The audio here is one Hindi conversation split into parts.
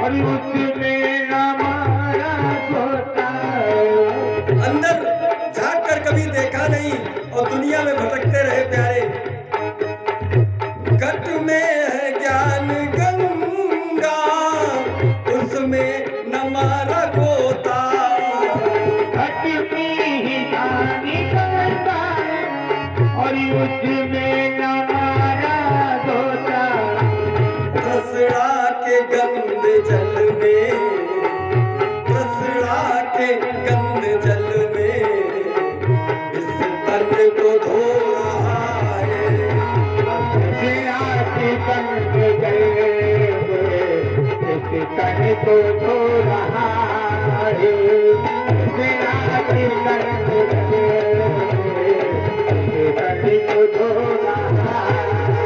और उसमें हमारा होता। अंदर झांक कर कभी देखा नहीं और दुनिया में भटकते रहे प्यारे। घट में है ज्ञान गंगा, उसमें न मारा गोता। घट में ही ज्ञान गंगा और उसमें न मारा होता। तसड़ा के गंद जल में, तसड़ा के गंद जल में इस तन को धो रहा है। तसड़ा के गंद जल में इस तन को धो रहा है। तसड़ा के गंद जल में इस तन को धो रहा है।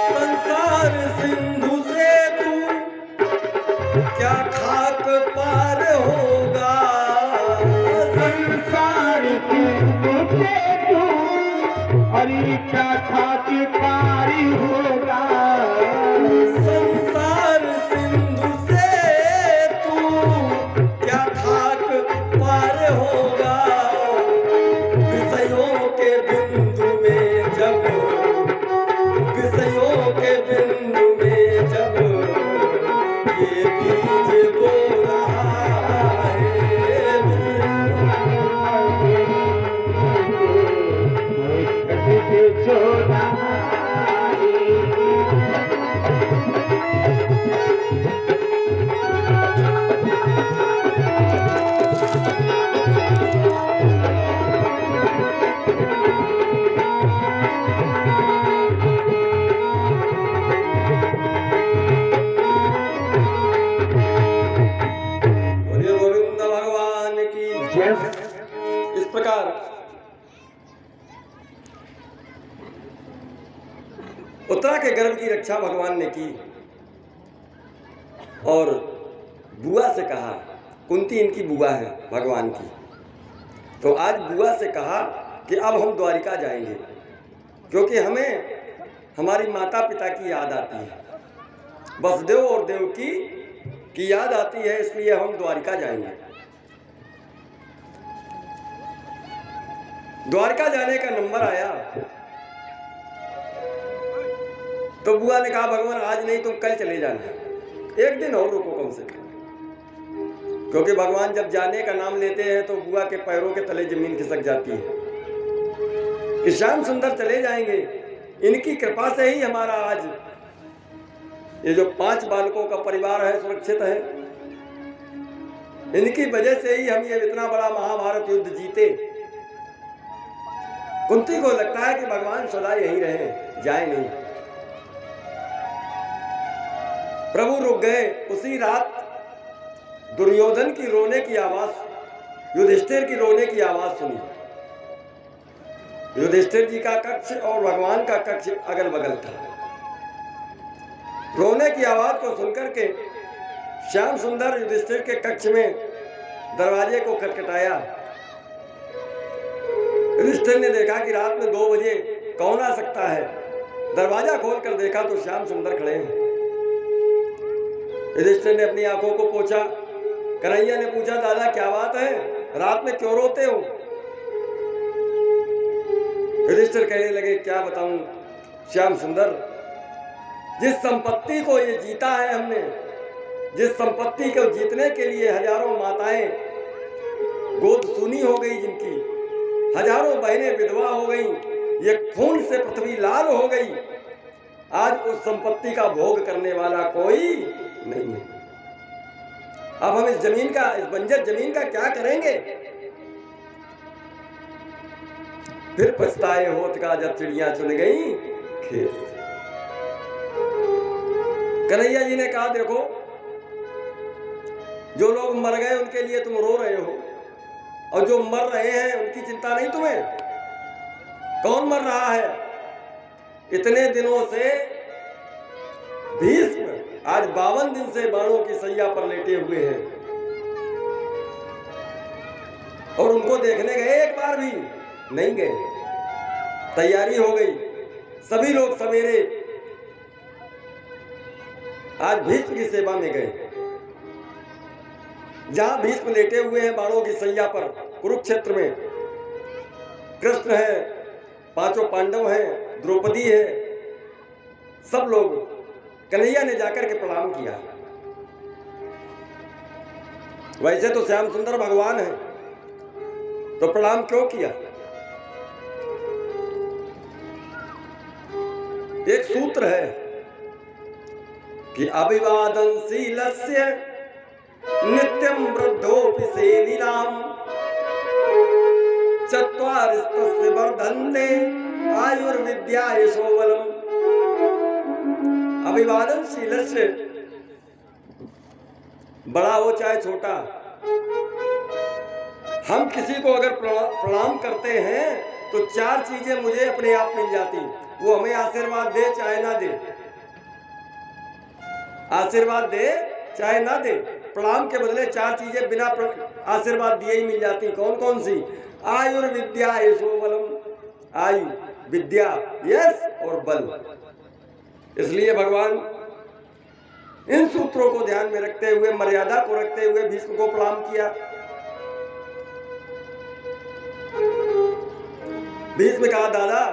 संसार सिंधु से तू क्या खाक पार होगा। संसार सिंधु से तू अरे क्या खाक पार होगा। संसार सिंधु से तू क्या खाक पार होगा। विषयों के बिंदु में जब, विषयों के बिंदु में जब ये बीज बो रहा है। बोलिए गोविंद भगवान की जय। इस प्रकार उत्तरा के गर्भ की रक्षा भगवान ने की और बुआ से कहा, कुंती इनकी बुआ है भगवान की, तो आज बुआ से कहा कि अब हम द्वारिका जाएंगे क्योंकि हमें हमारी माता पिता की याद आती है, वसुदेव और देवकी की याद आती है, इसलिए हम द्वारिका जाएंगे। द्वारका जाने का नंबर आया तो बुआ ने कहा भगवान आज नहीं तुम कल चले जाना, एक दिन और रुको कम से कम, क्योंकि भगवान जब जाने का नाम लेते हैं तो बुआ के पैरों के तले जमीन खिसक जाती है कि श्याम सुंदर चले जाएंगे, इनकी कृपा से ही हमारा आज ये जो 5 बालकों का परिवार है सुरक्षित है, इनकी वजह से ही हम ये इतना बड़ा महाभारत युद्ध जीते। कुंती को लगता है कि भगवान सदा यहीं रहे, जाए नहीं। प्रभु रुक गए। उसी रात दुर्योधन की रोने की आवाज, युधिष्ठिर की रोने की आवाज सुनी। युधिष्ठिर जी का कक्ष और भगवान का कक्ष अगल बगल था। रोने की आवाज को सुनकर के श्याम सुंदर युधिष्ठिर के कक्ष में दरवाजे को खटखटाया। युधिष्ठिर ने देखा कि रात में 2 बजे कौन आ सकता है। दरवाजा खोलकर देखा तो श्याम सुंदर खड़े हैं। युधिष्ठिर ने अपनी आंखों को पोंछा। कन्हैया ने पूछा दादा क्या बात है, रात में क्यों रोते हो। युधिष्ठिर कहने लगे क्या बताऊं श्याम सुंदर, जिस संपत्ति को ये जीता है हमने, जिस संपत्ति को जीतने के लिए हजारों माताएं गोद सूनी हो गई, जिनकी हजारों बहनें विधवा हो गई, ये खून से पृथ्वी लाल हो गई, आज उस संपत्ति का भोग करने वाला कोई नहीं है। अब हम इस जमीन का, इस बंजर जमीन का क्या करेंगे। फिर पछताए होत का जब चिड़िया चुन गई खेत। कन्हैया जी ने कहा देखो जो लोग मर गए उनके लिए तुम रो रहे हो, और जो मर रहे हैं उनकी चिंता नहीं तुम्हें। कौन मर रहा है? इतने दिनों से भीष्म आज 52 दिन से बाणों की सैया पर लेटे हुए हैं, और उनको देखने गए एक बार भी नहीं गए। तैयारी हो गई, सभी लोग सवेरे आज भीष्म की सेवा में गए। जहां भीष्म लेटे हुए हैं बाणों की सैया पर कुरुक्षेत्र में, कृष्ण है, पांचों पांडव हैं, द्रौपदी है, सब लोग, कन्हैया ने जाकर के प्रणाम किया। वैसे तो श्याम सुंदर भगवान है, तो प्रणाम क्यों किया? एक सूत्र है कि अभिवादनशीलस्य नित्यं वृद्धोपि सेविनाम चत्वारिस्तस्य वर्धन्ते आयुर्विद्या यशोबलम। अभिवादनशीलस्य, बड़ा हो चाहे छोटा, हम किसी को अगर प्रणाम करते हैं तो चार चीजें मुझे अपने आप मिल जाती। वो हमें आशीर्वाद दे चाहे ना दे, आशीर्वाद दे चाहे ना दे, प्रणाम के बदले चार चीजें बिना आशीर्वाद दिए ही मिल जाती। कौन कौन सी? आयुर्विद्या यशोबलम, आयु, विद्या, यश और बल। इसलिए भगवान इन सूत्रों को ध्यान में रखते हुए, मर्यादा को रखते हुए भीष्म को प्रणाम किया। भीष्म कहा, दादा,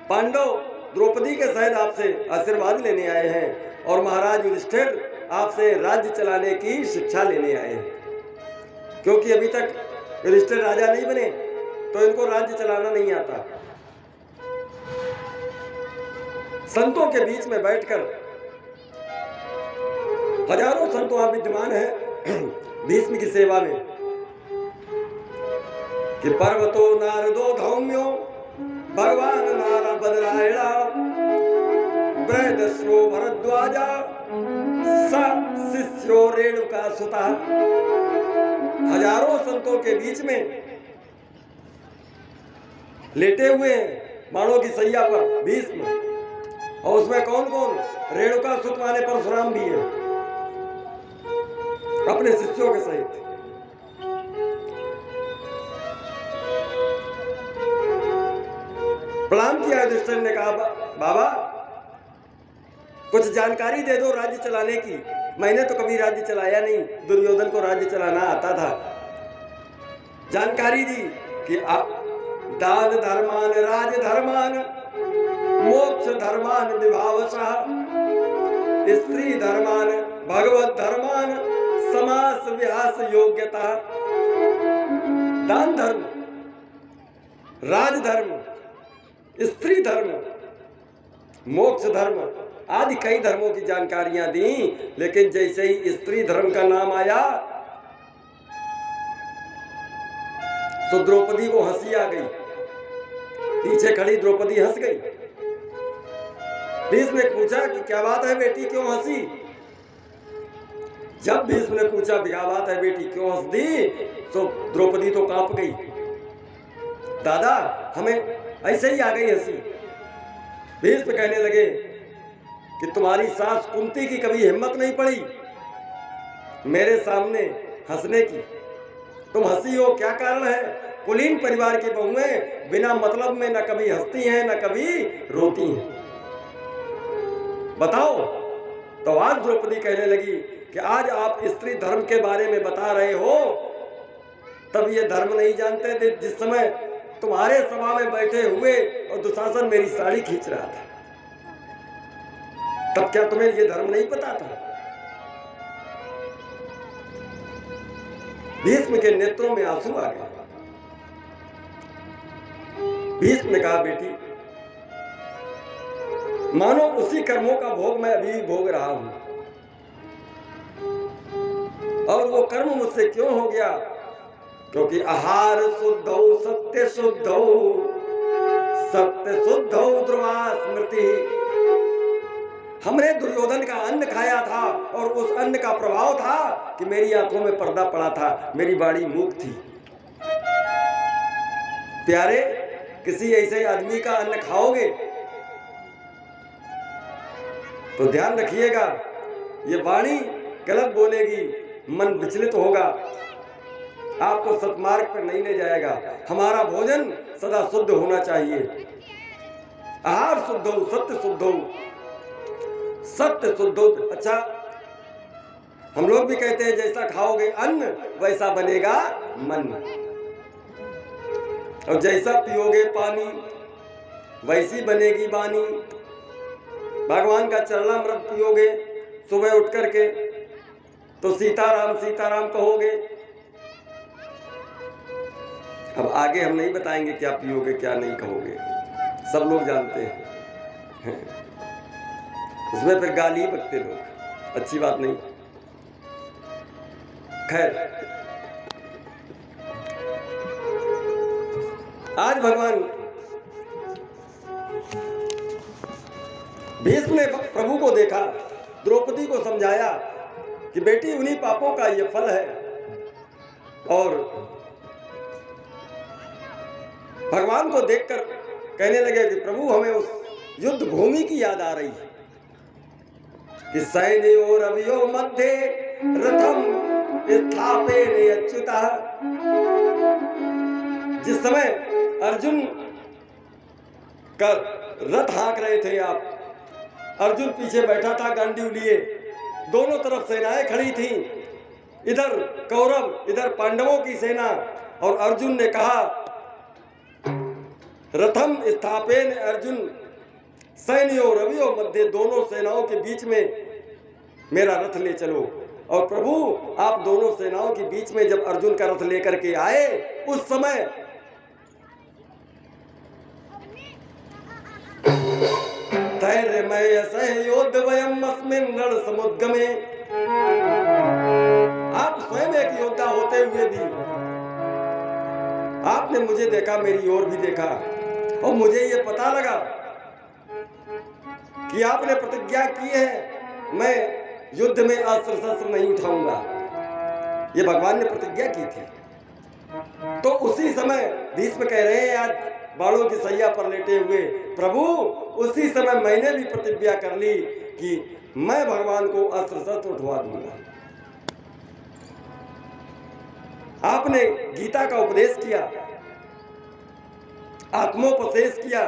पांडव द्रौपदी के सहित आपसे आशीर्वाद लेने आए हैं और महाराज युधिष्ठिर आपसे राज्य चलाने की शिक्षा लेने आए हैं। क्योंकि अभी तक युधिष्ठिर राजा नहीं बने तो इनको राज्य चलाना नहीं आता। संतों के बीच में बैठकर, हजारों संत वहां विद्यमान है भीष्म की सेवा में, कि पर्वतो नारदो धौम्यो भगवान नारा बदरायणा बृहदस्रो भरद्वाजा स शिष्यो रेणुका सुता। हजारों संतों के बीच में लेटे हुए हैं बाणों की सैया पर भीष्म, और उसमें कौन कौन? रेणुका सुत वाले परशुराम भी है अपने शिष्यों के सहित। प्रणाम किया। युधिष्ठिर ने कहा, बाबा कुछ जानकारी दे दो राज्य चलाने की। मैंने तो कभी राज्य चलाया नहीं, दुर्योधन को राज्य चलाना आता था। जानकारी दी कि दान धर्मान राज धर्मान मोक्ष धर्मान विभावशः स्त्री धर्मान भगवत धर्मान समास व्यास योग्यता। दान धर्म, राज धर्म, स्त्री धर्म, मोक्ष धर्म आदि कई धर्मों की जानकारियां दी। लेकिन जैसे ही स्त्री धर्म का नाम आया तो द्रौपदी को हंसी आ गई। पीछे खड़ी द्रौपदी हंस गई। भीष्म ने पूछा कि क्या बात है बेटी, क्यों हंसी? जब भीष्म ने पूछा क्या बात है बेटी, क्यों हंस दी, तो द्रौपदी तो कांप गई। दादा, हमें ऐसे ही आ गई हंसी। भीष्म कहने लगे कि तुम्हारी सास कुंती की कभी हिम्मत नहीं पड़ी मेरे सामने हंसने की। तुम हंसी हो, क्या कारण है? कुलीन परिवार की बहुएं बिना मतलब में न कभी हंसती हैं न कभी रोती हैं। बताओ। तो आज द्रौपदी कहने लगी कि आज आप स्त्री धर्म के बारे में बता रहे हो, तब ये धर्म नहीं जानते थे जिस समय तुम्हारे सभा में बैठे हुए और दुशासन मेरी साड़ी खींच रहा था। तब क्या तुम्हें ये धर्म नहीं पता था? भीष्म के नेत्रों में आंसू आ गए। भीष्म ने कहा, बेटी मानो उसी कर्मों का भोग मैं अभी भी भोग रहा हूं, और वो कर्म मुझसे क्यों हो गया? क्योंकि आहार शुद्धौ सत्य शुद्धौ, सत्य शुद्धौ ध्रुवा स्मृति। हमने दुर्योधन का अन्न खाया था और उस अन्न का प्रभाव था कि मेरी आंखों में पर्दा पड़ा था, मेरी वाणी मूक थी। प्यारे, किसी ऐसे आदमी का अन्न खाओगे तो ध्यान रखिएगा, ये वाणी गलत बोलेगी, मन विचलित होगा। आपको सतमार्ग पर नहीं ले जाएगा। हमारा भोजन सदा शुद्ध होना चाहिए, आहार शुद्ध हो, सत्य शुद्ध हो, सत्य शुद्ध हो। अच्छा, हम लोग भी कहते हैं जैसा खाओगे अन्न वैसा बनेगा मन, और जैसा पियोगे पानी वैसी बनेगी वाणी। भगवान का चरणामृत पियोगे सुबह उठ करके तो सीताराम सीताराम कहोगे। अब आगे हम नहीं बताएंगे क्या पियोगे क्या नहीं कहोगे, सब लोग जानते हैं। उसमें फिर गाली बकते लोग, अच्छी बात नहीं। खैर, आज भगवान भीष्म ने प्रभु को देखा, द्रौपदी को समझाया कि बेटी उन्हीं पापों का ये फल है, और भगवान को देखकर कहने लगे कि प्रभु हमें उस युद्ध भूमि की याद आ रही है कि सैन्योर अवयो मध्य रथम स्थापेन अच्युतः। जिस समय अर्जुन का रथ हाँक रहे थे आप, अर्जुन पीछे बैठा था गांडीव लिए, दोनों तरफ सेनाएं खड़ी थीं, इधर कौरव इधर पांडवों की सेना, और अर्जुन ने कहा रथम स्थापेन अर्जुन सैन्यो रवियो मध्य, दोनों सेनाओं के बीच में मेरा रथ ले चलो। और प्रभु आप दोनों सेनाओं के बीच में जब अर्जुन का रथ लेकर के आए, उस समय धैर्यमय सहयोद्धवयम् अस्मिन् रण समुद्गमे। आप स्वयं एक योद्धा होते हुए भी आपने मुझे देखा, मेरी ओर भी देखा, और मुझे ये पता लगा कि आपने प्रतिज्ञा की है मैं युद्ध में अस्त्र शस्त्र नहीं उठाऊंगा। ये भगवान ने प्रतिज्ञा की थी। तो उसी समय भीष्म कह रहे हैं आज बाणों की सैया पर लेटे हुए, प्रभु उसी समय मैंने भी प्रतिज्ञा कर ली कि मैं भगवान को अस्त्र शस्त्र उठवा दूंगा। आपने गीता का उपदेश किया, आत्मोपदेश किया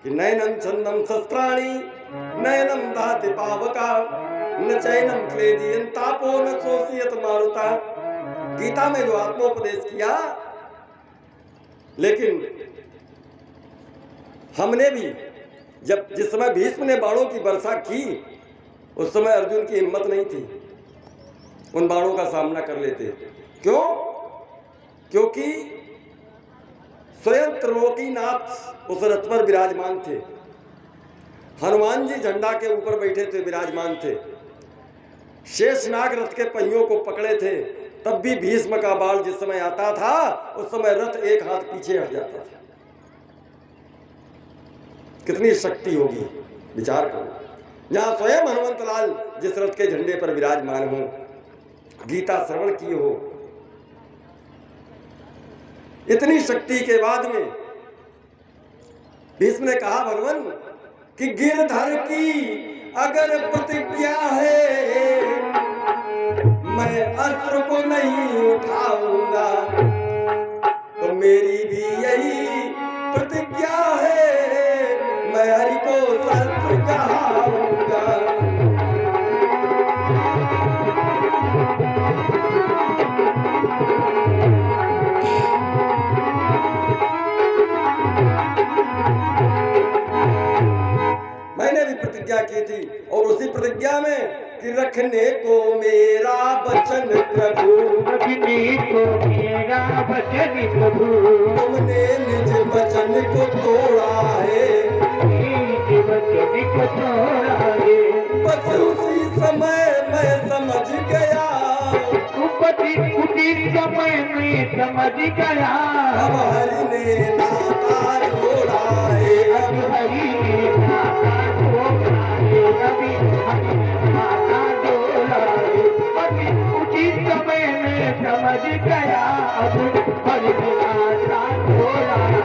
कि नयनम छंदम शस्त्राणि नयनम दाति पावका न चैनम क्लेदियं तापो न शोषयत मारुता। गीता में जो आत्मोपदेश किया, लेकिन हमने भी जब जिस समय भीष्म ने बाणों की वर्षा की, उस समय अर्जुन की हिम्मत नहीं थी उन बाणों का सामना कर लेते। क्यों? क्योंकि स्वयं त्रिलोकीनाथ उस रथ पर विराजमान थे, हनुमान जी झंडा के ऊपर बैठे थे, विराजमान थे, शेषनाग रथ के पहियों को पकड़े थे, तब भी भीष्म का बाण जिस समय आता था उस समय रथ एक हाथ पीछे हट जाता था। कितनी शक्ति होगी, विचार करो। जहां स्वयं हनुमंतलाल जिस रथ के झंडे पर विराजमान हो, गीता श्रवण की हो, इतनी शक्ति के बाद में भीष्म ने कहा भगवान कि गिरधर की अगर प्रतिज्ञा है मैं अस्त्र को नहीं उठाऊंगा, तो मेरी भी यही प्रतिज्ञा है मैं हरि को शस्त्र कहाऊंगा। मैंने भी प्रतिज्ञा की थी, और उसी प्रतिज्ञा में कि रखने को मेरा वचन प्रभु, रखने को मेरा वचन प्रभु, तुमने निज वचन को तोड़ा है, निज वचन को तोड़ा है। बस उसी समय मैं समझ गया, उसी समय में समझ गया, अब हरि ने नाता जोड़ा है, अब हरि ने नाता जोड़ा है, अभी हरि ने नाता जोड़ा है। उसी समय में समझ गया, अब हरि ने नाता जोड़ा है,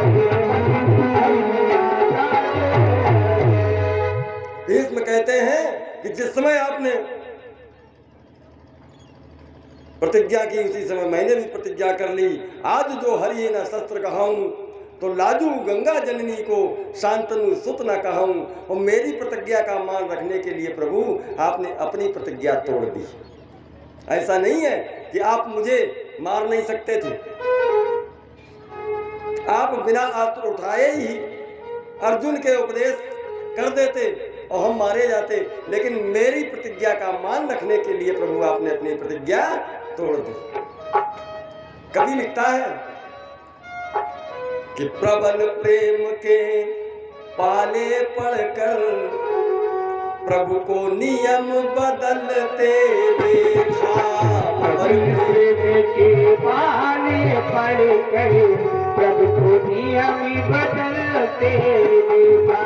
हरि ने नाता जोड़ा है। भीष्म कहते हैं कि जिस समय आपने प्रतिज्ञा की उसी समय मैंने भी प्रतिज्ञा कर ली, आज जो हरि न शस्त्र कहाऊं, तो लाजू गंगा जननी को शांतनु सुत न कहूं। और मेरी प्रतिज्ञा का मान रखने के लिए प्रभु आपने अपनी प्रतिज्ञा तोड़ दी। ऐसा नहीं है कि आप मुझे मार नहीं सकते थे, आप बिना अस्त्र उठाए ही अर्जुन के उपदेश कर देते और हम मारे जाते, लेकिन मेरी प्रतिज्ञा का मान रखने के लिए प्रभु आपने अपनी प्रतिज्ञा तोड़ दी। कभी लिखता है कि प्रबल प्रेम के पाले पड़कर प्रभु को नियम बदलते देखा। प्रबल प्रेम के पाले पड़कर प्रभु को नियम बदलते देखा।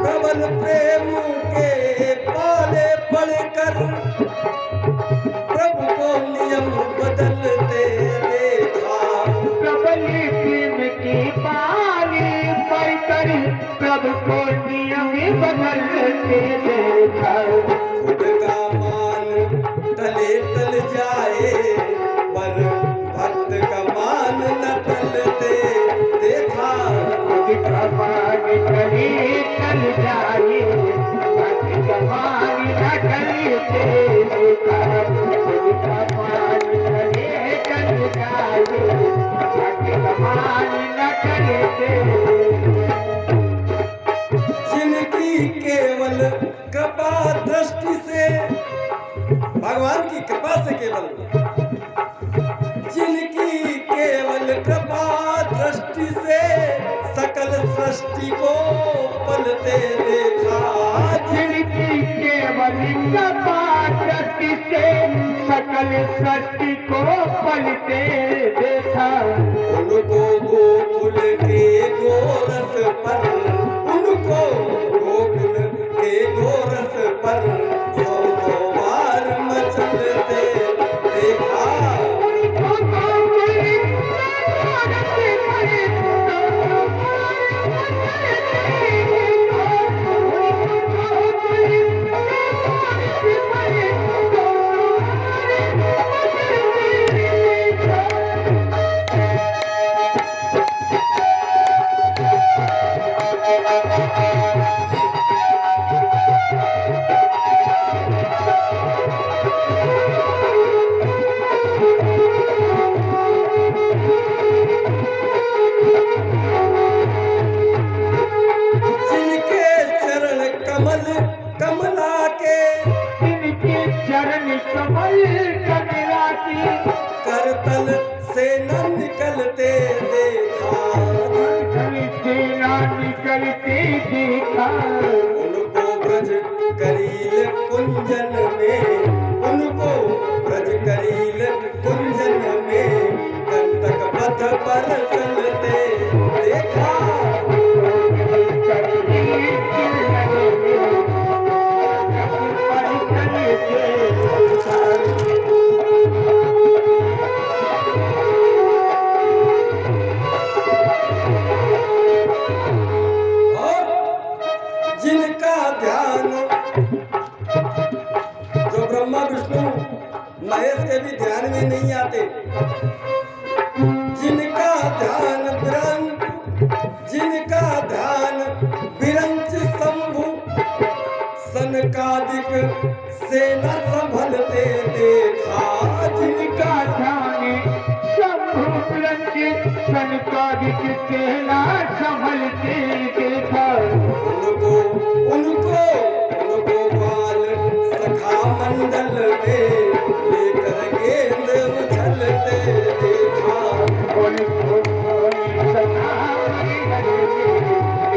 प्रबल प्रेम के पाले पड़कर प्रभु को नियम बदलते देखा। प्रबल प्रेम के पाले पड़कर प्रभु को नियम बदलते देखा। खुद का मान टले टल जाए पर भक्त का मान न टलते देखा। खुद का मान टले टल जाए भक्त का मान न टलते देखा। खुद का मान टले टल जाए भक्त का मान न टलते। जिनकी केवल कृपा दृष्टि से, भगवान की कृपा से केवल, जिनकी केवल कृपा दृष्टि से सकल सृष्टि को पलते देखा। जिनकी केवल कृपा दृष्टि से सकल सृष्टि को पलते देखा। उनको गोकुल के गोरस पर, उनको गोकुल के गोरस पर सौ सौ बार मचलते देखा। कमला के, इनके चरण कमल कमला की करतल से न निकलते देखा। करतल से न निकलते देखा। उनको ब्रज करील कुंजन में, उनको ब्रज करील कुंजन में कंटक पथ पर चलते देखा। जिनका ध्यान, जो ब्रह्मा विष्णु महेश के भी ध्यान में नहीं आते, जिनका ध्यान विरंच, जिनका ध्यान विरंच शंभु सनकादिक से न संभलते देखा। जिनका ध्यान शंभु विरंच सनकादिक से न संभलते देखा। उनको उनको उनको बाल सखा मंडल में लेकर गेंद उछलते देखा। उनको सखा मंडल में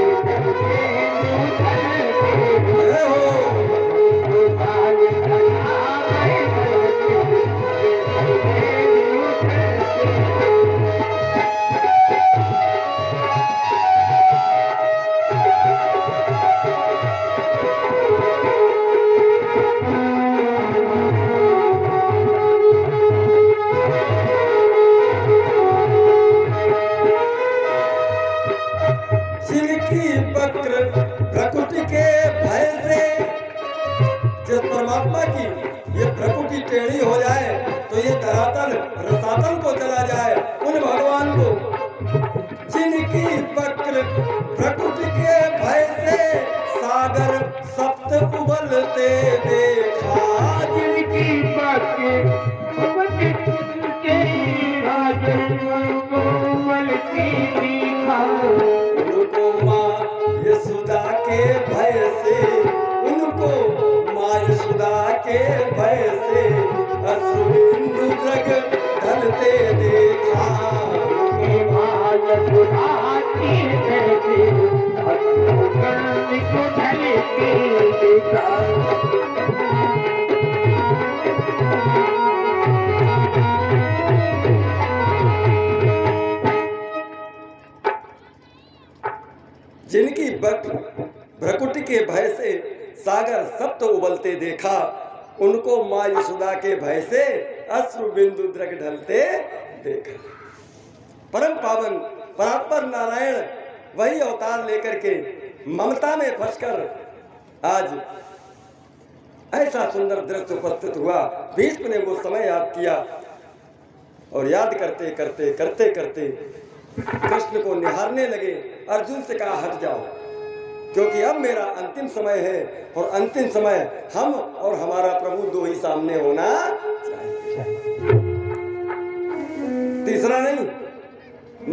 लेकर गेंद उछलते देखा। बाल सखा मंडल में लेकर गेंद उछलते। जिनकी वक्र प्रकृति के भय से, जिस परमात्मा की ये प्रकृति टेढ़ी हो जाए तो ये धरातल रसातल को चला जाए उन भगवान को, जिनकी वक्र प्रकृति के भय से सागर सप्त उबलते देखा, जिनकी वक्र प्रकृति के सागर सप्त उबलते देखा, उनको माँ यशोदा के भय से, उनको माँ यशोदा के भय से अश्रुबिंदु द्रग ढलते देखा, माँ यशोदा के भय से अश्रुबिंदु को ढलते देखा। जिनकी भ्रकुटी के भय से सागर सप्त उबलते देखा, उनको माँ यशोदा के भय से अश्रु बिंदु द्रग ढलते देखा। परम पावन परात्पर नारायण वही अवतार लेकर के ममता में फंसकर आज ऐसा सुंदर दृश्य उपस्थित हुआ। भीष्म ने वो समय याद किया और याद करते करते करते करते कृष्ण को निहारने लगे। अर्जुन से कहा हट जाओ, क्योंकि अब मेरा अंतिम समय है और अंतिम समय हम और हमारा प्रभु दो ही सामने होना चाहिए, तीसरा नहीं।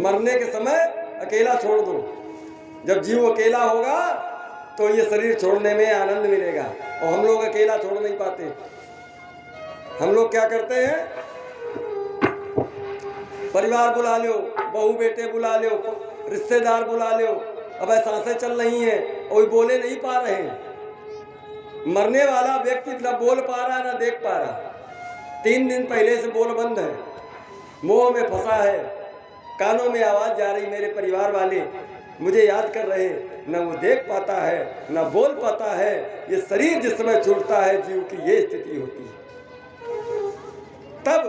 मरने के समय अकेला छोड़ दो। जब जीव अकेला होगा तो ये शरीर छोड़ने में आनंद मिलेगा, और हम लोग अकेला छोड़ नहीं पाते। हम लोग क्या करते हैं, परिवार बुला लो, बहू बेटे बुला लो, रिश्तेदार बुला लो, अब सांसें चल रही हैं और बोले नहीं पा रहे हैं। मरने वाला व्यक्ति न बोल पा रहा न देख पा रहा। 3 दिन पहले से बोल बंद है, मोह में फंसा है, कानों में आवाज जा रही मेरे परिवार वाले मुझे याद कर रहे, न वो देख पाता है न बोल पाता है। ये शरीर जिस समय छूटता है जीव की ये स्थिति होती है। तब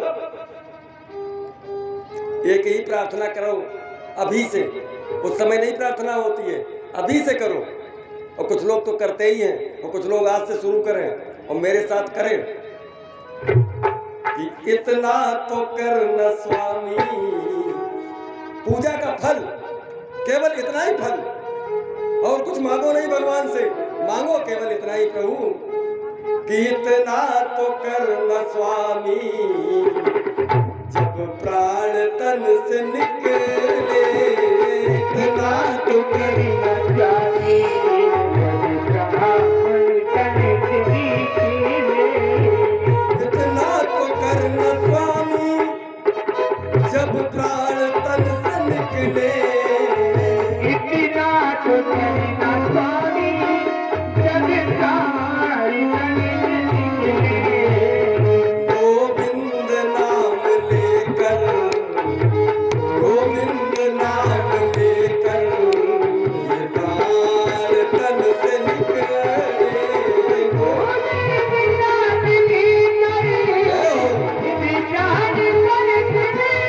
एक ही प्रार्थना करो अभी से, उस समय नहीं प्रार्थना होती है, अभी से करो। और कुछ लोग तो करते ही हैं, और कुछ लोग आज से शुरू करें और मेरे साथ करें कि इतना तो करना स्वामी। पूजा का फल केवल इतना ही फल, और कुछ मांगो नहीं भगवान से, मांगो केवल इतना ही प्रभु कि इतना तो करना स्वामी, जब प्राण तन से निकले इतना तो करना स्वामी, इतना तो करना स्वामी, जब प्राण तन से निकले, इतना तो करना स्वामी, जब प्राण तन से निकले। गोविंद नाम लेकर, गोविंद नाम लेकर ये प्राण तन से निकले, गोविंद नाम लेकर ये प्राण तन से निकले।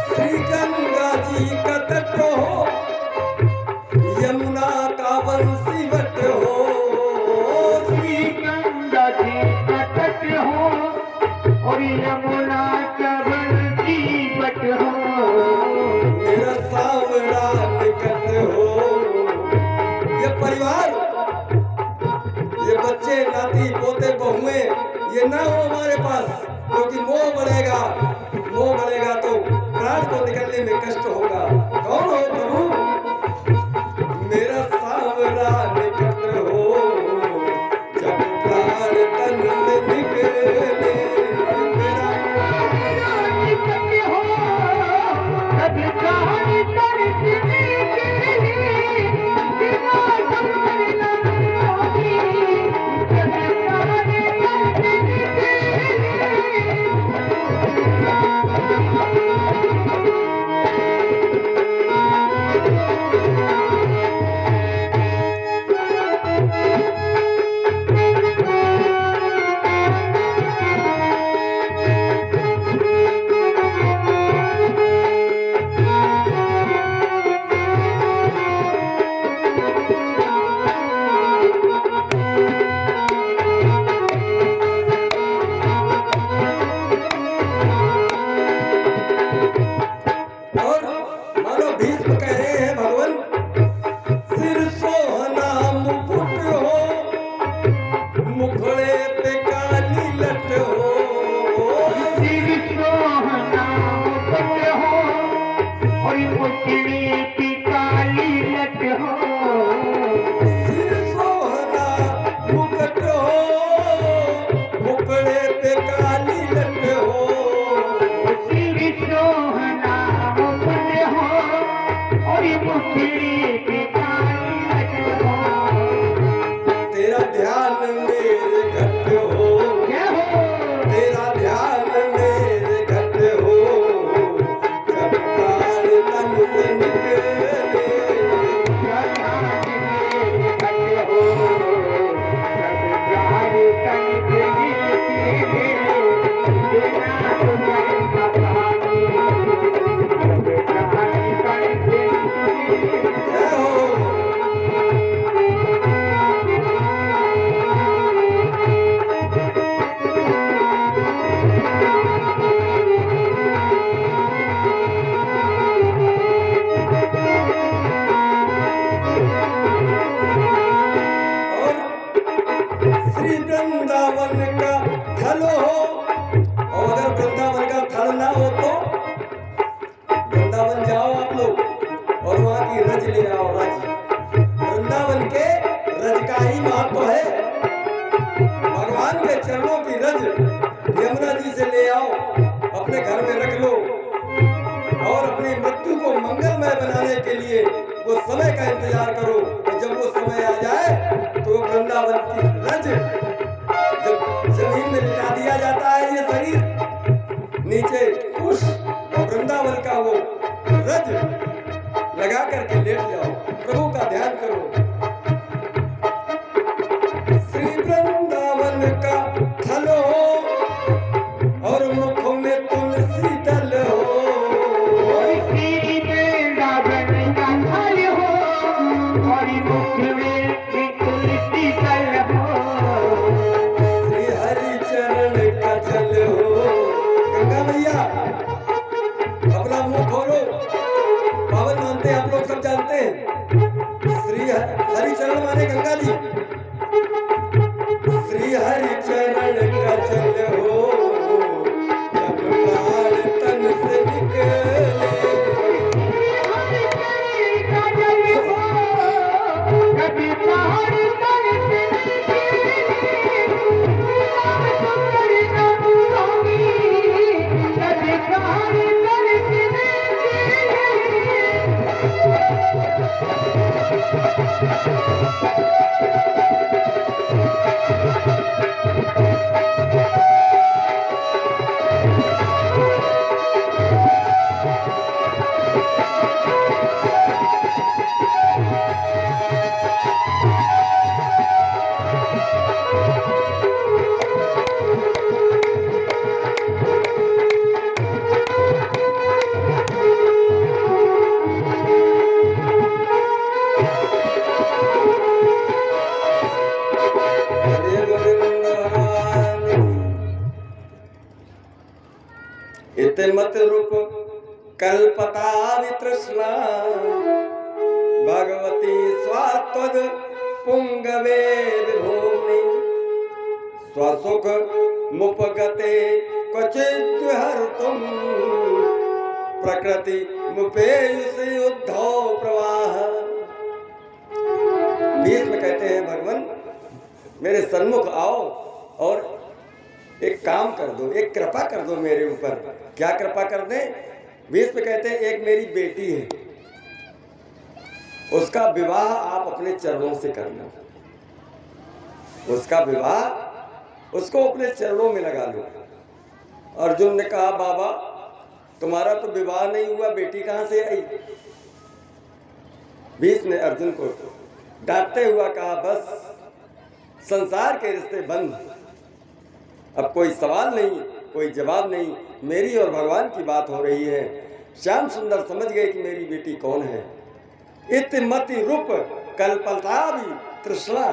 श्री गंगा जी का तट हो, यमुना का वंशीवट हो, श्री गंगा जी का तट हो और यमुना का वंशीवट हो, मेरा सावड़ा निकट हो। ये परिवार, ये बच्चे नाती पोते बहुएं ये ना हो हमारे पास, क्योंकि मोह बढ़ेगा, मोह बढ़ेगा तो प्राण को निकलने में कष्ट होगा। कौन हो प्रभु, मेरा सावरा निकट हो, जब प्राण तन से निकले, मेरा निकट हो तब प्राण तन से निकले। बिना करना स्वामी, जब प्राण तन से निकले। मानो भीष्म कह रहे हैं भगवान, सिर सोहना मुकुट हो, मुखड़े पे काली लट हो। सिर सोहना मुकुट हो और मुखड़ी की काली लट हो। सिर सोहना मुकुट हो, मुखड़े पे काली लट हो। सिर सोहना मुकुट हो और मुखड़ी की काली लट हो। तेरा ध्यान मेरे घट हो, क्या हो? तेरा ध्यान मेरे घट हो, जब प्राण तन से निकले। जय हो। और श्री वृंदावन का थल हो, और अगर वृंदावन का थल ना हो तो वृंदावन जाओ आप लोग और वहां की रज ले आओ। रज वृंदावन के रज का ही महत्व है। भगवान के चरणों की रज यमुना जी से ले आओ, अपने घर में रख लो और अपनी मृत्यु को मंगलमय बनाने के लिए वो समय का इंतजार करो। और जब वो समय आ जाए तो वृंदावन की रज, जब जमीन में लिटा दिया जाता है ये शरीर, नीचे कुश और वृंदावन का वो रज लगा करके लेट जाओ, प्रभु का ध्यान करो। श्री वृंदावन का थल हो और मुख में तुलसी दल हो। श्री वृंदावन का थल हो और मुख में तुलसी दल हो। श्री हरि चरण का जल हो। गंगा मैया अपना मुंह खोलो, पावन मानते हैं आप लोग, सब जानते हैं। श्री हरि चरण माने गंगा जी। श्री हरि चरण का जल हो, जब प्राण तन से निकले। कभी पहाड़ तर से कभी पहाड़ तर से हरे गोविंद भगवान की। इतमत रूप कल्पता वितृष्णा, भगवती स्वात्वद पुंगवे विभूमि। स्वसुख मुपगते क्वचित् हर्तुं, प्रकृति मुपेयुषि उद्धव प्रवाह। भीष्म कहते हैं भगवान मेरे सन्मुख आओ और एक काम कर दो, एक कृपा कर दो मेरे ऊपर। क्या कृपा कर दें? भीष्म कहते हैं एक मेरी बेटी है, उसका विवाह आप अपने चरणों से करना। उसका विवाह उसको अपने चरणों में लगा लो। अर्जुन ने कहा बाबा तुम्हारा तो विवाह नहीं हुआ, बेटी कहां से आई? भीष्म ने अर्जुन को डांटते हुआ कहा बस संसार के रिश्ते बंद, अब कोई सवाल नहीं, कोई जवाब नहीं, मेरी और भगवान की बात हो रही है। श्याम सुंदर समझ गए कि मेरी बेटी कौन है। इतिमति रूप कल्पता भी तृष्णा,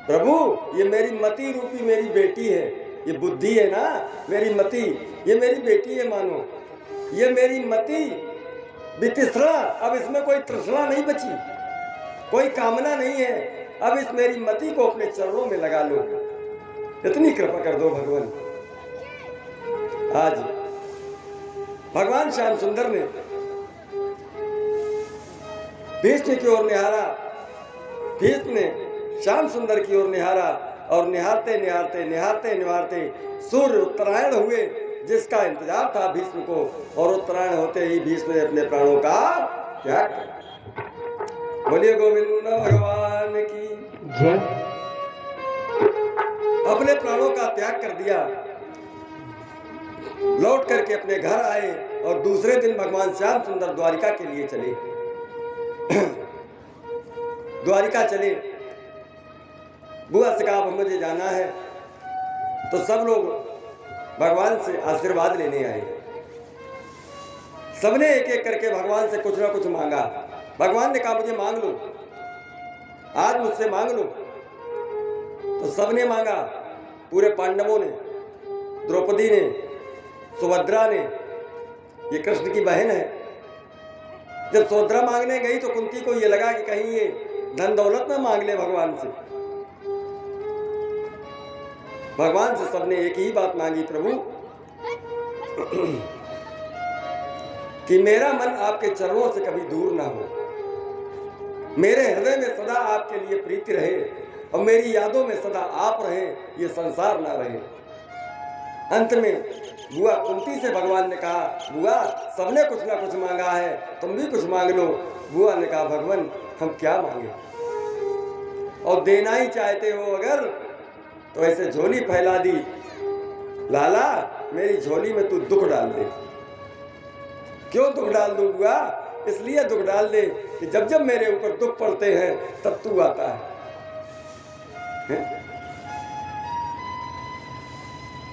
प्रभु ये मेरी मति रूपी मेरी बेटी है, ये बुद्धि है ना मेरी मति, ये मेरी बेटी है। मानो ये मेरी मति वितृष्णा, अब इसमें कोई तृष्णा नहीं बची, कोई कामना नहीं है। अब इस मेरी मति को अपने चरणों में लगा लो, इतनी कृपा कर दो भगवान। आज भगवान श्याम सुंदर ने भीष्म की ओर निहारा, भीष्म ने श्याम सुंदर की ओर निहारा, और निहारते निहारते निहारते निहारते सूर्य उत्तरायण हुए, जिसका इंतजार था भीष्म को, और उत्तरायण होते ही भीष्म ने अपने प्राणों का त्याग किया। बोलिए गोविंद भगवान की जय। अपने प्राणों का त्याग कर दिया, लौट करके अपने घर आए, और दूसरे दिन भगवान श्याम सुंदर द्वारिका के लिए चले। द्वारिका चले, बुआ से कहा मुझे जाना है, तो सब लोग भगवान से आशीर्वाद लेने आए। सबने एक एक करके भगवान से कुछ ना कुछ मांगा। भगवान ने कहा मुझे मांग लो, आज मुझसे मांग लो। तो सबने मांगा, पूरे पांडवों ने, द्रौपदी ने, सुभद्रा ने, ये कृष्ण की बहन है। जब सुभद्रा मांगने गई तो कुंती को ये लगा कि कहीं ये धन दौलत ना मांग ले भगवान से। भगवान से सबने एक ही बात मांगी, प्रभु कि मेरा मन आपके चरणों से कभी दूर ना हो, मेरे हृदय में सदा आपके लिए प्रीति रहे, और मेरी यादों में सदा आप रहे, ये संसार ना रहे। अंत में बुआ कुंती से भगवान ने कहा, बुआ सबने कुछ ना कुछ मांगा है, तुम भी कुछ मांग लो। बुआ ने कहा, भगवान हम क्या मांगे, और देना ही चाहते हो अगर तो ऐसे झोली फैला दी, लाला मेरी झोली में तू दुख डाल दे। क्यों दुख डाल दूं बुआ? इसलिए दुख डाल दे कि जब जब मेरे ऊपर दुख पड़ते हैं तब तू आता है?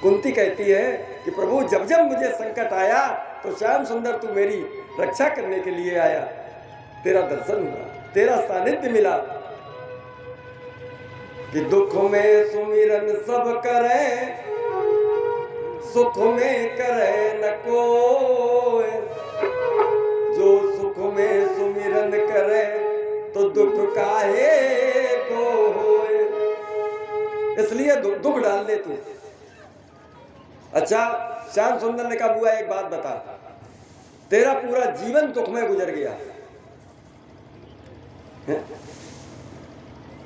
कुंती कहती है कि प्रभु जब जब मुझे संकट आया तो श्याम सुंदर तू मेरी रक्षा करने के लिए आया, तेरा दर्शन हुआ, तेरा सानिध्य मिला। कि दुख में सुमिरन सब करे, सुख में करे न कोई, जो सुख में सुमिरन करे तो दुख काहे को होए। इसलिए दुख डाल दे तू। अच्छा, श्याम सुंदर ने कहा, बुआ एक बात बता, तेरा पूरा जीवन दुख में गुजर गया।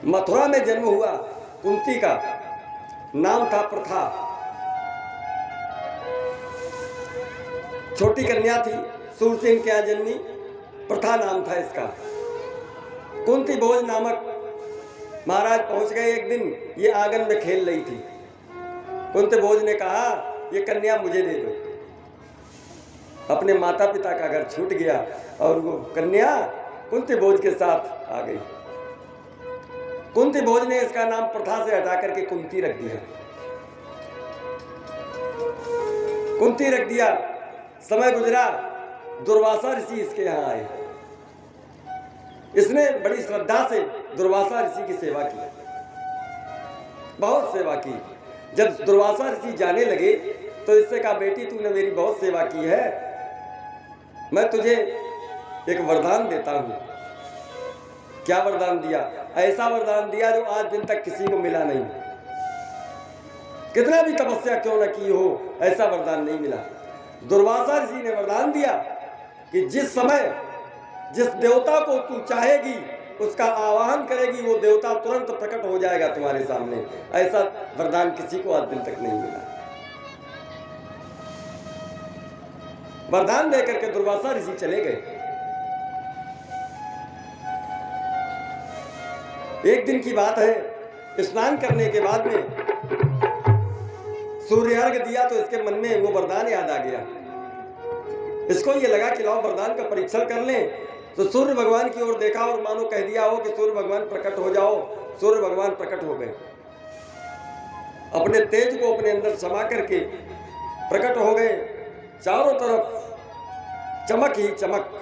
मथुरा में जन्म हुआ, कुंती का नाम था प्रथा, छोटी कन्या थी, सूरसेन के यहाँ जन्मी, प्रथा नाम था इसका। कुंती भोज नामक महाराज पहुंच गए एक दिन, ये आंगन में खेल रही थी। कुंती भोज ने कहा, ये कन्या मुझे दे दो। अपने माता पिता का घर छूट गया, और वो कन्या कुंती भोज के साथ आ गई। कुंती भोज ने इसका नाम प्रथा से हटा करके कुंती रख दिया। कुंती रख दिया। समय गुजरा, दुर्वासा ऋषि इसके यहाँ आए। इसने बड़ी श्रद्धा से दुर्वासा ऋषि की सेवा की, बहुत सेवा की। जब दुर्वासा ऋषि जाने लगे तो इससे कहा, बेटी तूने मेरी बहुत सेवा की है, मैं तुझे एक वरदान देता हूँ। क्या वरदान दिया? ऐसा वरदान दिया जो आज दिन तक किसी को मिला नहीं। कितना भी तपस्या क्यों न की हो, ऐसा वरदान नहीं मिला। दुर्वासा ऋषि ने वरदान दिया कि जिस समय जिस देवता को तू चाहेगी उसका आवाहन करेगी, वो देवता तुरंत प्रकट हो जाएगा तुम्हारे सामने। ऐसा वरदान किसी को आज दिन तक नहीं मिला। वरदान देकर के दुर्वासा ऋषि चले गए। एक दिन की बात है, स्नान करने के बाद में सूर्यार्घ दिया तो इसके मन में वो वरदान याद आ गया। इसको ये लगा कि लाओ वरदान का परीक्षण कर लें। तो सूर्य भगवान की ओर देखा और मानो कह दिया हो कि सूर्य भगवान प्रकट हो जाओ। सूर्य भगवान प्रकट हो गए, अपने तेज को अपने अंदर समा करके प्रकट हो गए। चारों तरफ चमक ही चमक।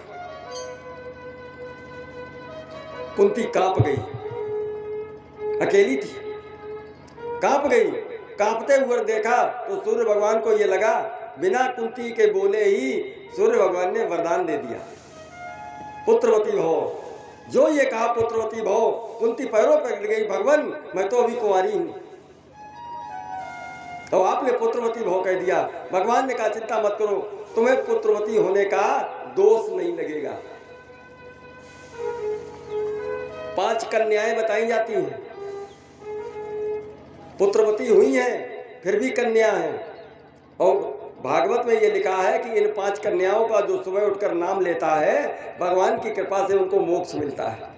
कुंती कांप गई, अकेली थी, कांप गई। कांपते हुए देखा तो सूर्य भगवान को ये लगा बिना कुंती के बोले ही सूर्य भगवान ने वरदान दे दिया। पुत्रवती भव। जो ये कहा पुत्रवती भव, कुंती पैरों पर गिर गई, भगवान मैं तो अभी कुंवारी हूं। तो आपने पुत्रवती भव कह दिया। भगवान ने कहा चिंता मत करो, तुम्हें पुत्रवती होने का दोष नहीं लगेगा। 5 कन्याएं बताई जाती हैं, पुत्रवती हुई हैं फिर भी कन्या हैं। और भागवत में ये लिखा है कि इन 5 कन्याओं का जो सुबह उठकर नाम लेता है, भगवान की कृपा से उनको मोक्ष मिलता है।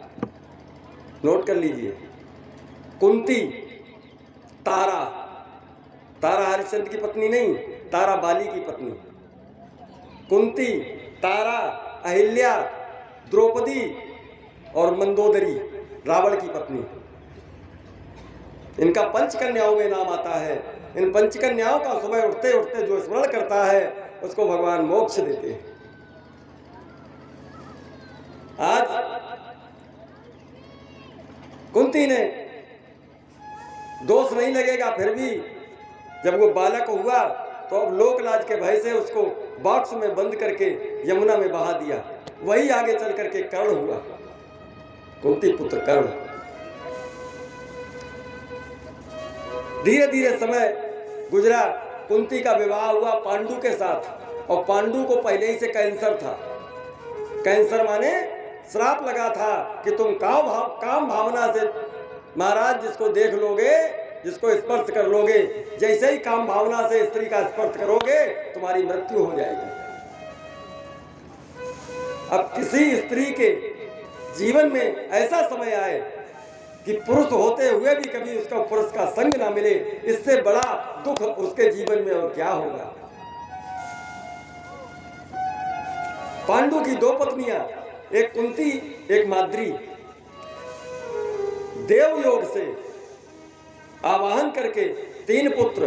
नोट कर लीजिए, कुंती, तारा, तारा हरिश्चंद्र की पत्नी नहीं, तारा बाली की पत्नी, कुंती, तारा, अहिल्या, द्रौपदी और मंदोदरी रावण की पत्नी। इनका 5 कन्याओं में नाम आता है। इन 5 कन्याओं का सुबह उठते उठते जो स्मरण करता है उसको भगवान मोक्ष देते हैं। आज कुंती ने दोष नहीं लगेगा, फिर भी जब वो बालक हुआ तो अब लोकलाज के भय से उसको बॉक्स में बंद करके यमुना में बहा दिया। वही आगे चल करके कर्ण हुआ, कुंती पुत्र कर्ण। धीरे धीरे समय गुजरा, कुंती का विवाह हुआ पांडु के साथ, और पांडु को पहले ही से कैंसर था। कैंसर माने श्राप लगा था कि तुम काम भावना से महाराज जिसको देख लोगे, जिसको स्पर्श कर लोगे, जैसे ही काम भावना से स्त्री का स्पर्श करोगे तुम्हारी मृत्यु हो जाएगी। अब किसी स्त्री के जीवन में ऐसा समय आए कि पुरुष होते हुए भी कभी उसका पुरुष का संग ना मिले, इससे बड़ा दुख उसके जीवन में और क्या होगा। पांडु की 2 पत्नियां, एक कुंती एक माद्री, देवयोग से आवाहन करके 3 पुत्र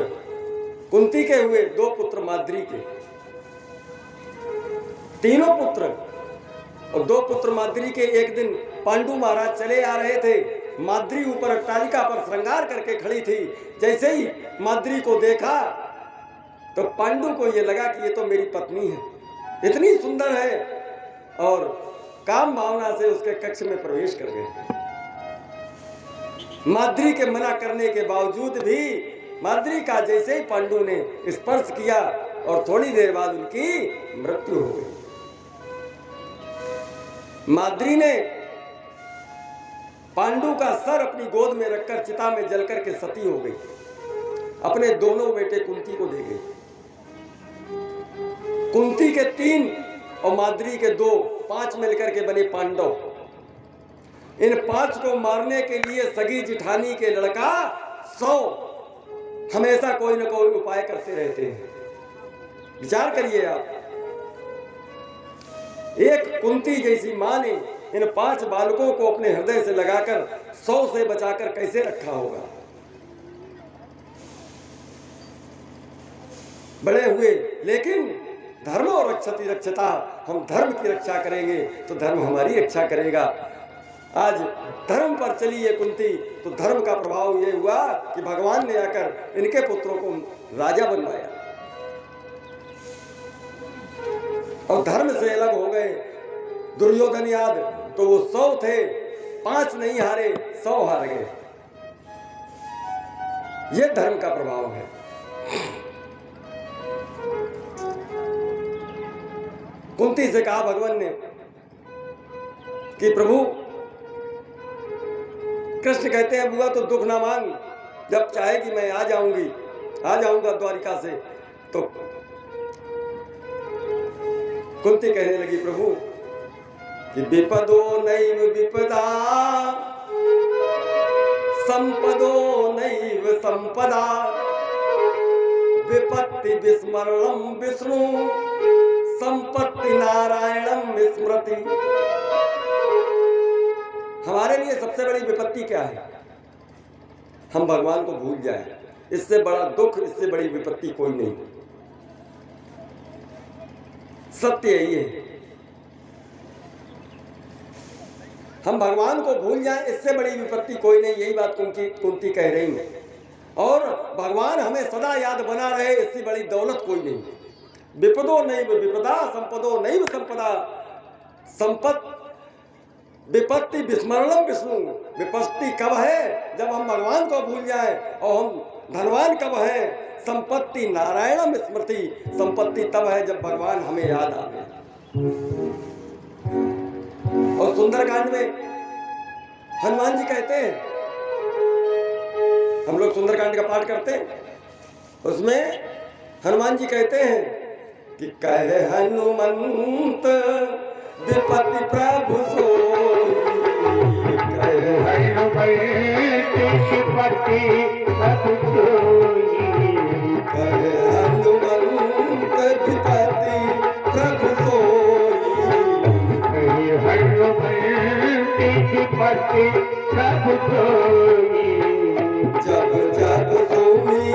कुंती के हुए, 2 पुत्र माद्री के। तीनों पुत्र और 2 पुत्र माद्री के। एक दिन पांडु महाराज चले आ रहे थे, माद्री ऊपर अट्टालिका पर श्रृंगार करके खड़ी थी। जैसे ही माद्री को देखा तो पांडु को यह लगा कि ये तो मेरी पत्नी है, इतनी सुंदर है, और काम भावना से उसके कक्ष में प्रवेश कर गए। माद्री के मना करने के बावजूद भी माद्री का जैसे ही पांडु ने स्पर्श किया और थोड़ी देर बाद उनकी मृत्यु हो गई। माद्री ने पांडु का सर अपनी गोद में रखकर चिता में जलकर के सती हो गई, अपने दोनों बेटे कुंती को दे गई। कुंती के 3 और माद्री के 2, 5 मिलकर के बने पांडव। इन 5 को मारने के लिए सगी जिठानी के लड़का 100 हमेशा कोई न कोई उपाय करते रहते हैं। विचार करिए आप, एक कुंती जैसी मां ने इन 5 बालकों को अपने हृदय से लगाकर 100 से बचाकर कैसे रखा होगा। बड़े हुए, लेकिन धर्मो रक्षति रक्षता, हम धर्म की रक्षा करेंगे तो धर्म हमारी रक्षा करेगा। आज धर्म पर चली ये कुंती, तो धर्म का प्रभाव ये हुआ कि भगवान ने आकर इनके पुत्रों को राजा बनवाया और धर्म से अलग हो गए। दुर्योधन याद, तो वो 100 थे, 5 नहीं हारे, 100 हार गए। ये धर्म का प्रभाव है। कुंती से कहा भगवान ने कि प्रभु, कृष्ण कहते हैं बुआ तो दुख ना मांग, जब चाहेगी मैं आ जाऊंगा द्वारिका से। तो कुंती कहने लगी प्रभु कि विपदो नैव विपदा, संपदो नैव संपदा, विपत्ति विस्मरणम विष्णु, संपत्ति नारायणम विस्मृति। हमारे लिए सबसे बड़ी विपत्ति क्या है? हम भगवान को भूल जाएं। इससे बड़ा दुख, इससे बड़ी विपत्ति कोई नहीं। सत्य यही है, हम भगवान को भूल जाएं, इससे बड़ी विपत्ति कोई नहीं। यही बात कुंती कह रही है। और भगवान हमें सदा याद बना रहे, इससे बड़ी दौलत कोई नहीं। विपदो नैव विपदा, संपदो नैव संपदा। विपत्ति विस्मरणम विष्णु। विपत्ति कब है? जब हम भगवान को भूल जाएं। और हम धनवान कब हैं? संपत्ति नारायणम स्मृति। संपत्ति तब है जब भगवान हमें याद आवे। और सुंदरकांड में हनुमान जी कहते हैं, हम लोग सुंदरकांड का पाठ करते हैं, उसमें हनुमान जी कहते हैं कि कहे हनुमंत विपत्ति प्रभु सोई। कहे हनुमंत विपत्ति प्रभु सोई। कहे हनुमंत विपत्ति प्रभु सोई। कहे हनुमंत विपत्ति प्रभु सोई। जब जब सुनी